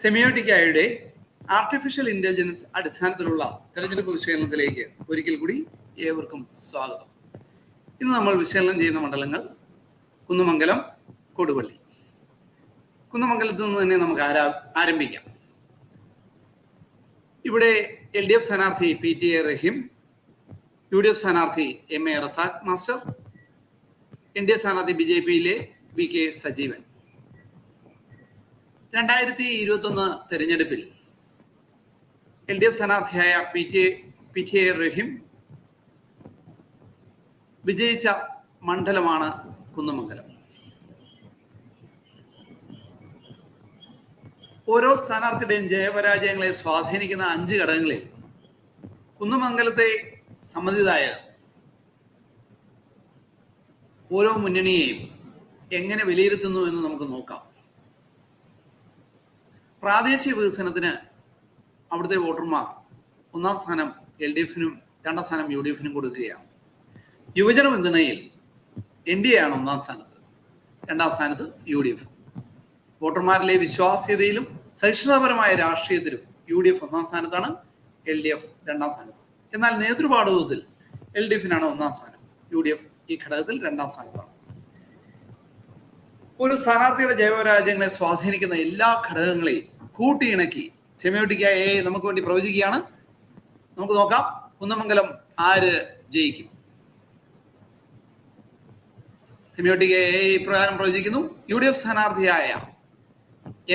സെമിയോട്ടിക്കയുടെ artificial intelligence അടിസ്ഥാനത്തിലുള്ള തെരഞ്ഞെടുപ്പ് വിശകലനത്തിലേക്ക് ഒരിക്കൽ കൂടി ഏവർക്കും സ്വാഗതം. ഇന്ന് നമ്മൾ വിശകലനം ചെയ്യുന്ന മണ്ഡലങ്ങൾ കുന്നമംഗലം, കൊടുവള്ളി. കുന്നമംഗലത്ത് നിന്ന് തന്നെ നമുക്ക് ആരംഭിക്കാം. ഇവിടെ LDF സ്ഥാനാർത്ഥി PTA റഹീം, UDF സ്ഥാനാർത്ഥി MA റസാഖ് മാസ്റ്റർ, NDA സ്ഥാനാർത്ഥി BJPയിലെ VK സജീവൻ. 2021 തെരഞ്ഞെടുപ്പിൽ LDF സ്ഥാനാർത്ഥിയായ PTA റഹീം വിജയിച്ച മണ്ഡലമാണ് കുന്നമംഗലം. ഓരോ സ്ഥാനാർത്ഥിയുടെയും ജയപരാജയങ്ങളെ സ്വാധീനിക്കുന്ന 5 ഘടകങ്ങളിൽ കുന്നമംഗലത്തെ സമ്മതിദായകർ ഓരോ മുന്നണിയെയും എങ്ങനെ വിലയിരുത്തുന്നു എന്ന് നമുക്ക് നോക്കാം. പ്രാദേശിക വികസനത്തിന് അവിടുത്തെ വോട്ടർമാർ 1ാം സ്ഥാനം LDFനും 2ാം സ്ഥാനം UDFനും കൊടുക്കുകയാണ്. യുവജന പിന്തുണയിൽ NDA ആണ് 1ാം സ്ഥാനത്ത്, 2ാം സ്ഥാനത്ത് UDF. വോട്ടർമാരിലെ വിശ്വാസ്യതയിലും സഹിഷ്ണുതാപരമായ രാഷ്ട്രീയത്തിലും UDF 1ാം സ്ഥാനത്താണ്, LDF 2ാം സ്ഥാനത്ത്. എന്നാൽ നേതൃപാടവത്തിൽ LDFനാണ് 1ാം സ്ഥാനം, UDF ഈ ഘടകത്തിൽ 2ാം സ്ഥാനത്താണ്. ഒരു സ്ഥാനാർത്ഥിയുടെ ജയപരാജയങ്ങളെ സ്വാധീനിക്കുന്ന എല്ലാ ഘടകങ്ങളെയും കൂട്ടിയിണക്കി സെമിയോട്ടിക്ക AI നമുക്ക് വേണ്ടി പ്രവചിക്കുകയാണ്. നമുക്ക് നോക്കാം കുന്നമംഗലം ആര് ജയിക്കും. സെമിയോട്ടിക്ക AI ഇപ്രകാരം പ്രവചിക്കുന്നു. UDF സ്ഥാനാർത്ഥിയായ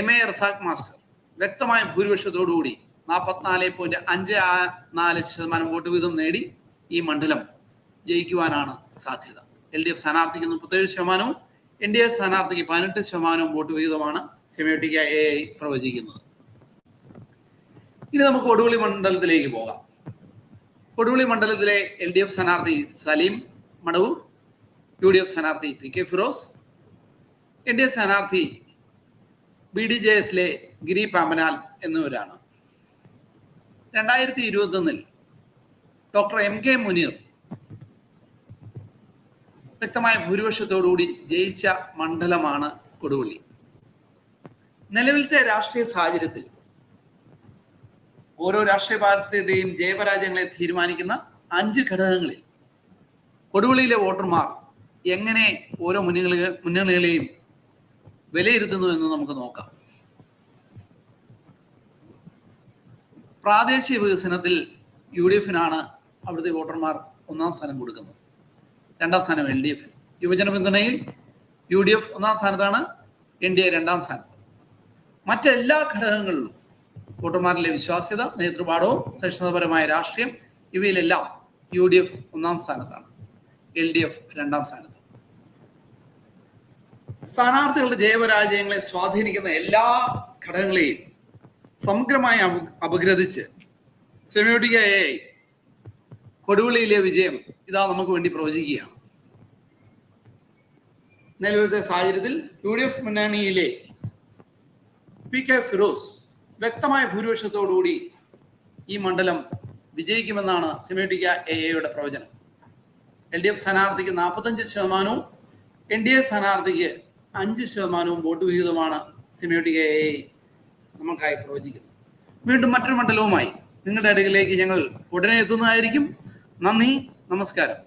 MA റസാഖ് മാസ്റ്റർ വ്യക്തമായ ഭൂരിപക്ഷത്തോടുകൂടി 44.54% വോട്ട് വീതം നേടി ഈ മണ്ഡലം ജയിക്കുവാനാണ് സാധ്യത. LDF സ്ഥാനാർത്ഥിക്ക് 37%, NDA സ്ഥാനാർത്ഥിക്ക് 18% വോട്ട് വീതമാണ് സെമിയോട്ടിക്ക AI പ്രവചിക്കുന്നത്. ഇനി നമുക്ക് കൊടുവള്ളി മണ്ഡലത്തിലേക്ക് പോകാം. കൊടുവള്ളി മണ്ഡലത്തിലെ LDF സ്ഥാനാർത്ഥി സലീം മടവൂർ, UDF സ്ഥാനാർത്ഥി PK ഫിറോസ്, NDA സ്ഥാനാർത്ഥി BDJSലെ ഗിരി പാമ്പനാൽ എന്നിവരാണ്. 2021 ഡോക്ടർ MK മുനീർ വ്യക്തമായ ഭൂരിപക്ഷത്തോടുകൂടി ജയിച്ച മണ്ഡലമാണ് കൊടുവള്ളി. നിലവിലത്തെ രാഷ്ട്രീയ സാഹചര്യത്തിൽ ഓരോ രാഷ്ട്രീയ പാർട്ടിയുടെയും ജയപരാജയങ്ങളെ തീരുമാനിക്കുന്ന 5 ഘടകങ്ങളിൽ കൊടുവള്ളിയിലെ വോട്ടർമാർ എങ്ങനെ ഓരോ മുന്നണികളെയും വിലയിരുത്തുന്നു എന്ന് നമുക്ക് നോക്കാം. പ്രാദേശിക വികസനത്തിൽ UDFനാണ് അവിടുത്തെ വോട്ടർമാർ 1ാം സ്ഥാനം കൊടുക്കുന്നത്, 2ാം സ്ഥാനം LDF. യുവജന പിന്തുണയിൽ UDF 1ാം സ്ഥാനത്താണ്, NDA 2ാം സ്ഥാനത്ത്. മറ്റെല്ലാ ഘടകങ്ങളിലും വോട്ടർമാരിലെ വിശ്വാസ്യത, നേതൃപാടവം, സഹിഷ്ണുതാപരമായ രാഷ്ട്രീയം ഇവയിലെല്ലാം UDF 1ാം സ്ഥാനത്താണ്, LDF 2ാം സ്ഥാനത്ത്. സ്ഥാനാർത്ഥികളുടെ ജയപരാജയങ്ങളെ സ്വാധീനിക്കുന്ന എല്ലാ ഘടകങ്ങളെയും സമഗ്രമായി അപഗ്രഥിച്ച് സെമിയോട്ടിക്ക AI കൊടുവള്ളിയിലെ വിജയം ഇതാ നമുക്ക് വേണ്ടി പ്രവചിക്കുകയാണ്. നിലവിലത്തെ സാഹചര്യത്തിൽ UDF മുന്നണിയിലെ PK ഫിറോസ് വ്യക്തമായ ഭൂരിപക്ഷത്തോടുകൂടി ഈ മണ്ഡലം വിജയിക്കുമെന്നാണ് സെമിയോട്ടിക്ക AIയുടെ പ്രവചനം. LDF സ്ഥാനാർത്ഥിക്ക് 45%, NDA സ്ഥാനാർത്ഥിക്ക് 5% വോട്ട് വിഹിതമാണ് സെമിയോട്ടിക്ക AI നമുക്കായി പ്രവചിക്കുന്നത്. വീണ്ടും മറ്റൊരു മണ്ഡലവുമായി നിങ്ങളുടെ അടുക്കിലേക്ക് ഞങ്ങൾ ഉടനെ എത്തുന്നതായിരിക്കും. നന്ദി, നമസ്കാരം.